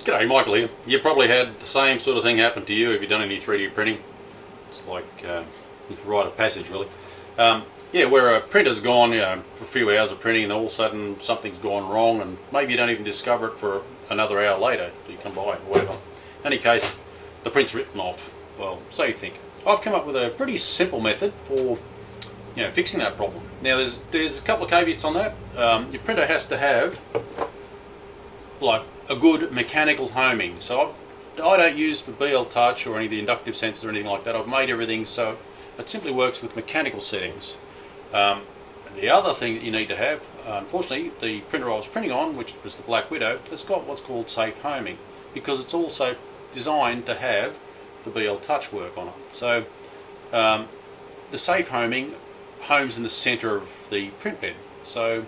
G'day, Michael here. You probably had the same sort of thing happen to you if you've done any 3D printing. It's like a rite of passage, really. Yeah, where a printer's gone, for a few hours of printing, and all of a sudden something's gone wrong, and maybe you don't even discover it for another hour later. You come by, or whatever. In any case, the print's written off. Well, so you think. I've come up with a pretty simple method for fixing that problem. Now, there's a couple of caveats on that. Your printer has to have like a good mechanical homing. So I don't use the BL Touch or any of the inductive sensors or anything like that. I've made everything so it simply works with mechanical settings. The other thing that you need to have, unfortunately, the printer I was printing on, which was the Black Widow, has got what's called safe homing, because it's also designed to have the BL Touch work on it. So the safe homing homes in the center of the print bed. So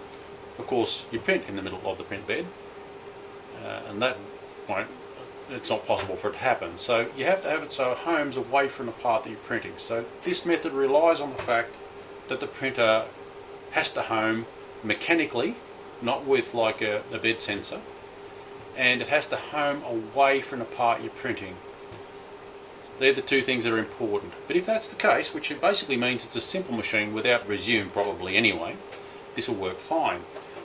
of course you print in the middle of the print bed, and that it's not possible for it to happen. So you have to have it so it homes away from the part that you're printing. So this method relies on the fact that the printer has to home mechanically, not with like a bed sensor, and it has to home away from the part you're printing. They're the two things that are important. But if that's the case, which it basically means it's a simple machine without resume probably anyway, this will work fine.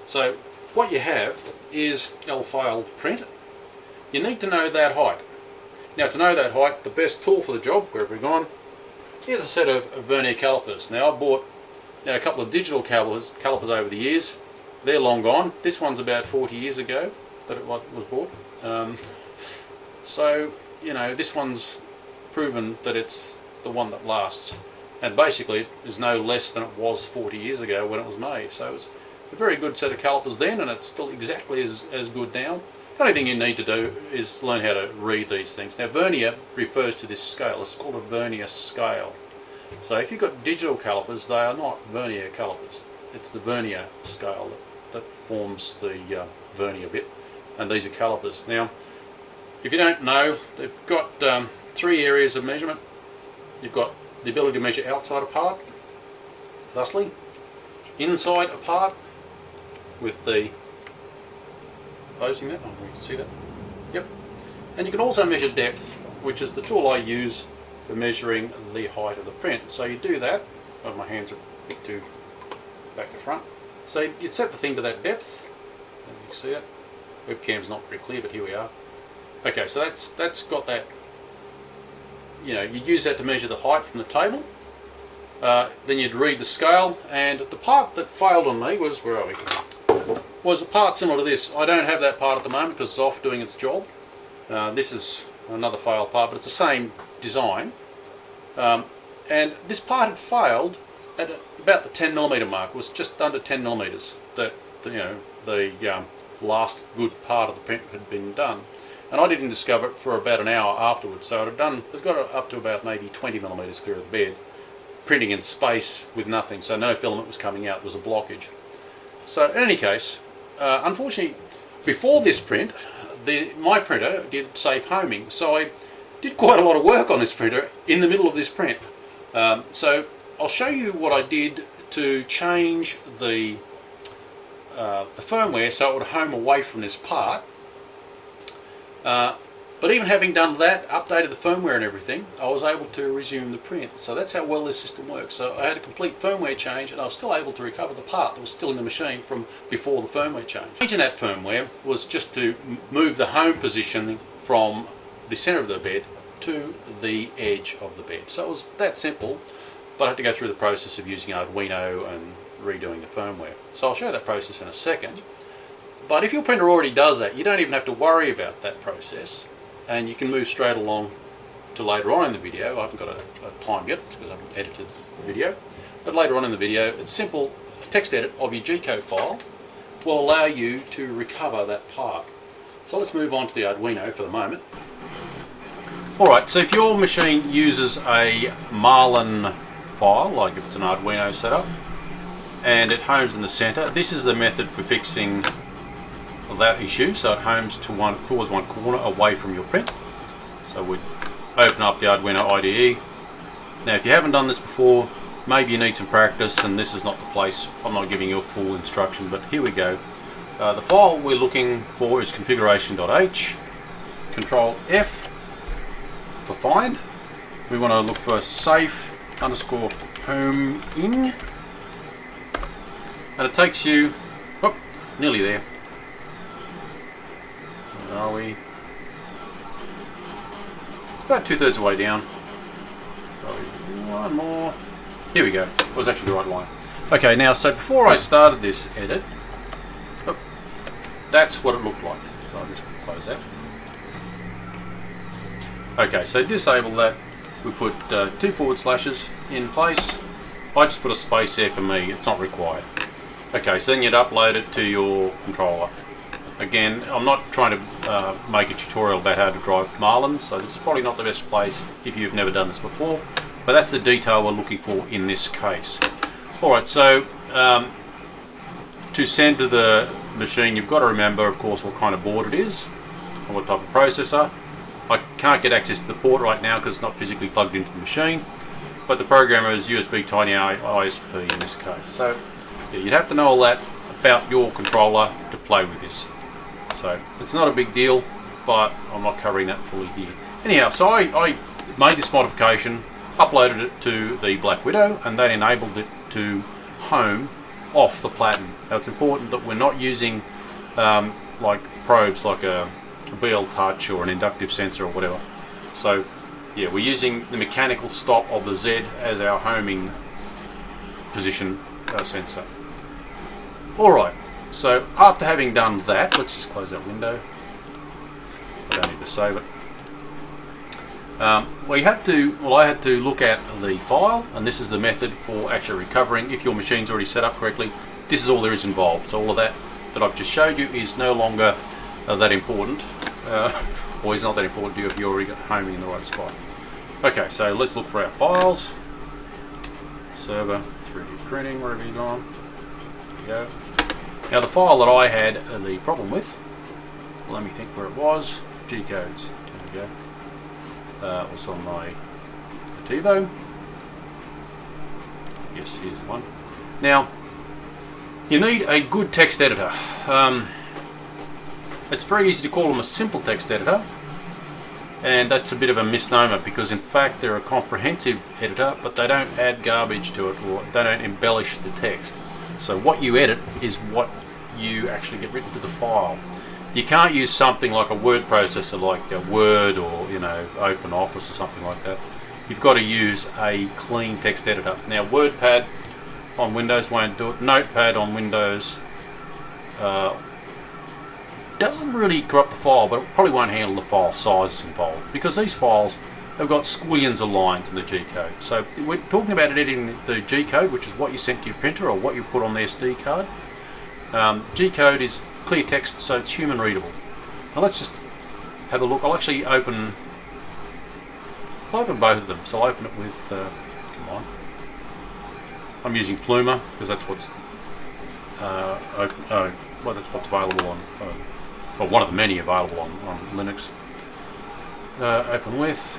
So what you have is L-file print. You need to know that height. Now, to know that height, the best tool for the job, wherever we've gone, here's a set of vernier calipers. Now, I bought a couple of digital calipers over the years. They're long gone. This one's about 40 years ago that it was bought. So, this one's proven that it's the one that lasts. And basically, it is no less than it was 40 years ago when it was made. So it's a very good set of calipers then, and it's still exactly as good now. The only thing you need to do is learn how to read these things. Now, vernier refers to this scale. It's called a vernier scale. So if you've got digital calipers, they are not vernier calipers. It's the vernier scale that forms the vernier bit, and these are calipers. Now, if you don't know, they've got 3 areas of measurement. You've got the ability to measure outside a part, thusly, inside a part with the opposing that. You can see that. Yep. And you can also measure depth, which is the tool I use for measuring the height of the print. So you do that. Oh, my hands are a bit too back to front. So you set the thing to that depth. You can see it. Webcam's not very clear, but here we are. Okay, so that's got that. You'd use that to measure the height from the table. Then you'd read the scale, and the part that failed on me was, where are we? Was a part similar to this. I don't have that part at the moment because it's off doing its job. This is another failed part, but it's the same design. And this part had failed at about the 10mm mark. It was just under 10mm that the last good part of the print had been done. And I didn't discover it for about an hour afterwards, so it got it up to about maybe 20mm clear of the bed, printing in space with nothing, so no filament was coming out. There was a blockage. So in any case, unfortunately, before this print, my printer did safe homing, so I did quite a lot of work on this printer in the middle of this print. So I'll show you what I did to change the firmware so it would home away from this part. But even having done that, updated the firmware and everything, I was able to resume the print. So that's how well this system works. So I had a complete firmware change, and I was still able to recover the part that was still in the machine from before the firmware change. Changing that firmware was just to move the home position from the center of the bed to the edge of the bed. So it was that simple, but I had to go through the process of using Arduino and redoing the firmware. So I'll show that process in a second. But if your printer already does that, you don't even have to worry about that process, and you can move straight along to later on in the video. I haven't got a time yet because I haven't edited the video, but later on in the video, it's simple. A text edit of your G-code file will allow you to recover that part. So let's move on to the Arduino for the moment. Alright, so if your machine uses a Marlin file, like if it's an Arduino setup, and it homes in the center, this is the method for fixing that issue, so it homes towards one corner away from your print. So we'd open up the Arduino IDE. Now, if you haven't done this before, maybe you need some practice, and this is not the place. I'm not giving you a full instruction, but here we go. The file we're looking for is configuration.h. Control F for find. We want to look for safe underscore homing, and it takes you, oh, nearly there. Where are we? It's about 2/3 of the way down. Probably one more. Here we go. It was actually the right line. Okay, now, so before I started this edit, oh, that's what it looked like. So I'll just close that. Okay, so disable that. We put 2 forward slashes in place. I just put a space there for me, it's not required. Okay, so then you'd upload it to your controller. Again, I'm not trying to make a tutorial about how to drive Marlin, so this is probably not the best place if you've never done this before, but that's the detail we're looking for in this case. Alright, so to send to the machine, you've got to remember, of course, what kind of board it is and what type of processor. I can't get access to the port right now because it's not physically plugged into the machine, but the programmer is USB Tiny ISP in this case. So yeah, you'd have to know all that about your controller to play with this. So it's not a big deal, but I'm not covering that fully here. Anyhow, so I made this modification, uploaded it to the Black Widow, and that enabled it to home off the Platinum. Now it's important that we're not using like probes like a BL Touch or an inductive sensor or whatever. So yeah, we're using the mechanical stop of the Z as our homing position sensor. Alright, so after having done that, let's just close that window. I don't need to save it. I had to look at the file, and this is the method for actually recovering. If your machine's already set up correctly, this is all there is involved. So all of that I've just showed you is no longer that important, or is not that important to you if you're already got homing in the right spot. Okay, so let's look for our files. Server, 3D printing, wherever you've gone. There we go. Now the file that I had the problem with, let me think where it was, G-codes, there we go. It was on my TiVo. Yes, here's the one. Now, you need a good text editor. It's very easy to call them a simple text editor, and that's a bit of a misnomer because in fact they're a comprehensive editor, but they don't add garbage to it or they don't embellish the text. So what you edit is what you actually get written to the file. You can't use something like a word processor like Word or Open Office or something like that. You've got to use a clean text editor. Now WordPad on Windows won't do it. Notepad on Windows doesn't really corrupt the file, but it probably won't handle the file sizes involved because these files have got squillions of lines in the G-code. So we're talking about editing the G-code, which is what you sent to your printer or what you put on the SD card. G-code is clear text, so it's human readable. Now let's just have a look. I'll actually open both of them. So I'll open it with, come on. I'm using Pluma because that's what's that's what's available on, well, one of the many available on Linux. Open with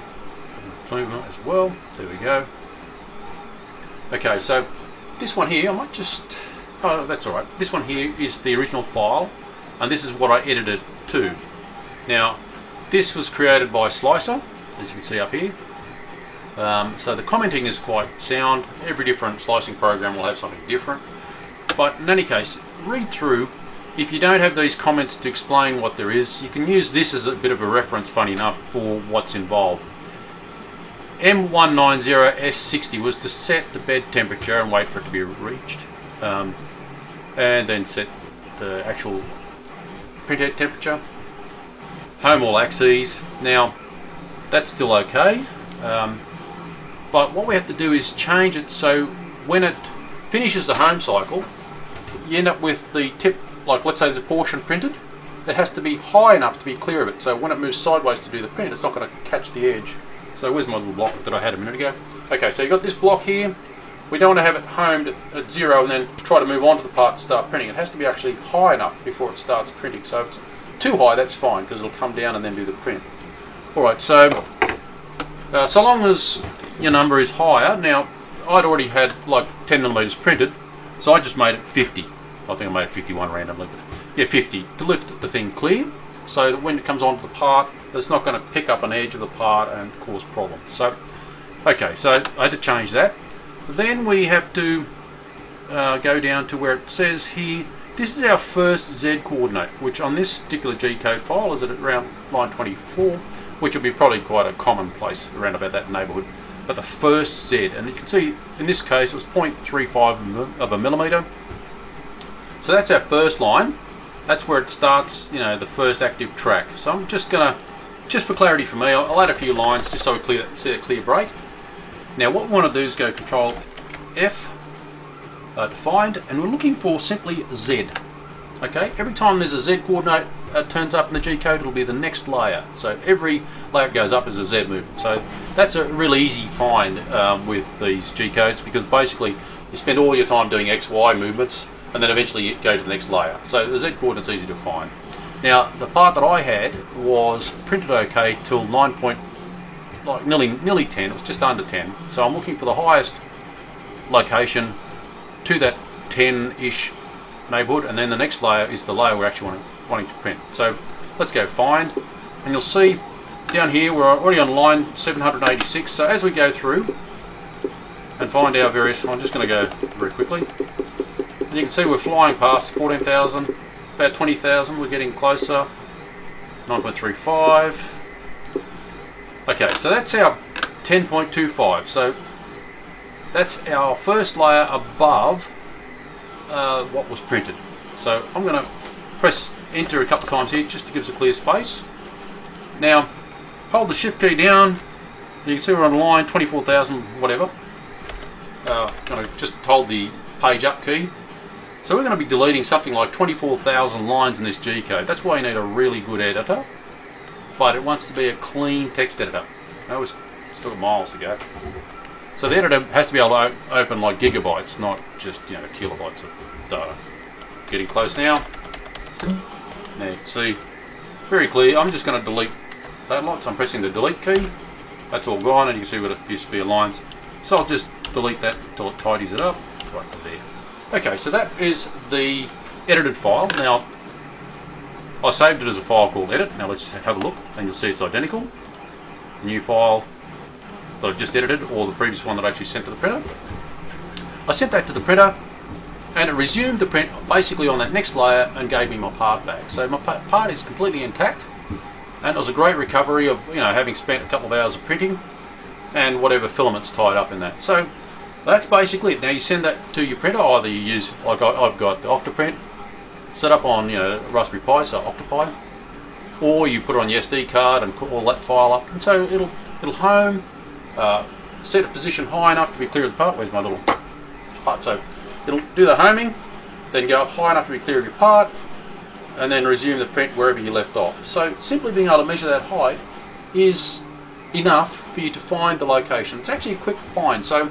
Pluma as well. There we go. Okay, so this one here, I might just, oh, that's all right. This one here is the original file, and this is what I edited to. Now, this was created by Slicer, as you can see up here. So the commenting is quite sound. Every different slicing program will have something different. But in any case, read through. If you don't have these comments to explain what there is, you can use this as a bit of a reference, funny enough, for what's involved. M190S60 was to set the bed temperature and wait for it to be reached. And then set the actual printhead temperature. Home all axes. Now, that's still okay. But what we have to do is change it so when it finishes the home cycle, you end up with the tip, like let's say there's a portion printed, it has to be high enough to be clear of it. So when it moves sideways to do the print, it's not going to catch the edge. So where's my little block that I had a minute ago? Okay, so you've got this block here. We don't want to have it homed at 0 and then try to move on to the part to start printing. It has to be actually high enough before it starts printing. So if it's too high, that's fine because it'll come down and then do the print. Alright, so so long as your number is higher, now I'd already had like 10mm printed, so I just made it 50. I think I made it 51 randomly, but yeah, 50 to lift the thing clear. so that when it comes onto the part, it's not going to pick up an edge of the part and cause problems. So, okay, so I had to change that. Then we have to go down to where it says here, this is our first Z coordinate, which on this particular G-code file is at around line 24, which will be probably quite a common place around about that neighbourhood. But the first Z, and you can see in this case it was 0.35 of a millimetre. So that's our first line. That's where it starts, you know, the first active track. So I'm just gonna, just for clarity for me, I'll add a few lines just so we see a clear break. Now what we want to do is go Control F to find, and we're looking for simply Z. Okay, every time there's a Z coordinate turns up in the G code, it'll be the next layer. So every layer goes up is a Z movement. So that's a really easy find with these G codes, because basically you spend all your time doing X, Y movements, and then eventually you go to the next layer. So the Z coordinate's easy to find. Now the part that I had was printed okay till 9 point, like nearly 10. It was just under 10. So I'm looking for the highest location to that 10-ish neighbourhood, and then the next layer is the layer we're actually wanting to print. So let's go find, and you'll see down here we're already on line 786. So as we go through and find our various, I'm just going to go very quickly, and you can see we're flying past 14,000, about 20,000, we're getting closer, 9.35. Okay, so that's our 10.25. So that's our first layer above what was printed. So I'm going to press enter a couple of times here just to give us a clear space. Now hold the shift key down, you can see we're on line 24,000 whatever. Going to just hold the page up key. So we're going to be deleting something like 24,000 lines in this G code. That's why you need a really good editor, but it wants to be a clean text editor. Now we've still got miles to go. So the editor has to be able to open like gigabytes, not just, you know, kilobytes of data. Getting close now. Now you can see, very clear. I'm just going to delete that lot. So I'm pressing the delete key. That's all gone, and you can see what it used to be lines. So I'll just delete that until it tidies it up. Right to there. Okay, so that is the edited file. Now I saved it as a file called edit. Now let's just have a look, and you'll see it's identical. New file that I've just edited, or the previous one that I actually sent to the printer. I sent that to the printer, and it resumed the print basically on that next layer and gave me my part back. So my part is completely intact, and it was a great recovery of, you know, having spent a couple of hours of printing and whatever filaments tied up in that. So that's basically it. Now you send that to your printer. Either you use, like I've got the Octoprint set up on, you know, Raspberry Pi, so Octopi, or you put it on your SD card and put all that file up, and so it'll home. Set a position high enough to be clear of the part. Where's my little part? So it'll do the homing, then go up high enough to be clear of your part, and then resume the print wherever you left off. So simply being able to measure that height is enough for you to find the location. It's actually a quick find. So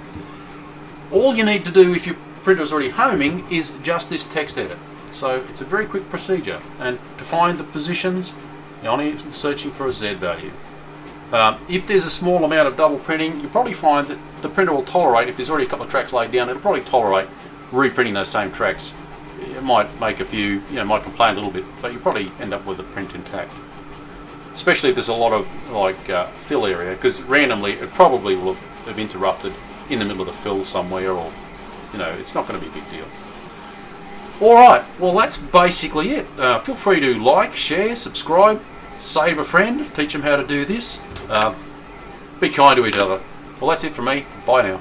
all you need to do if your printer is already homing is just this text edit. So it's a very quick procedure, and to find the positions, you're only searching for a Z value. If there's a small amount of double printing, you'll probably find that the printer will tolerate, if there's already a couple of tracks laid down, it'll probably tolerate reprinting those same tracks. It might make a few, you know, might complain a little bit, but you probably end up with the print intact. Especially if there's a lot of like fill area, because randomly it probably will have interrupted in the middle of the fill somewhere, or, you know, it's not going to be a big deal. Alright, well that's basically it. Feel free to like, share, subscribe, save a friend, teach them how to do this. Be kind to each other. Well, that's it from me. Bye now.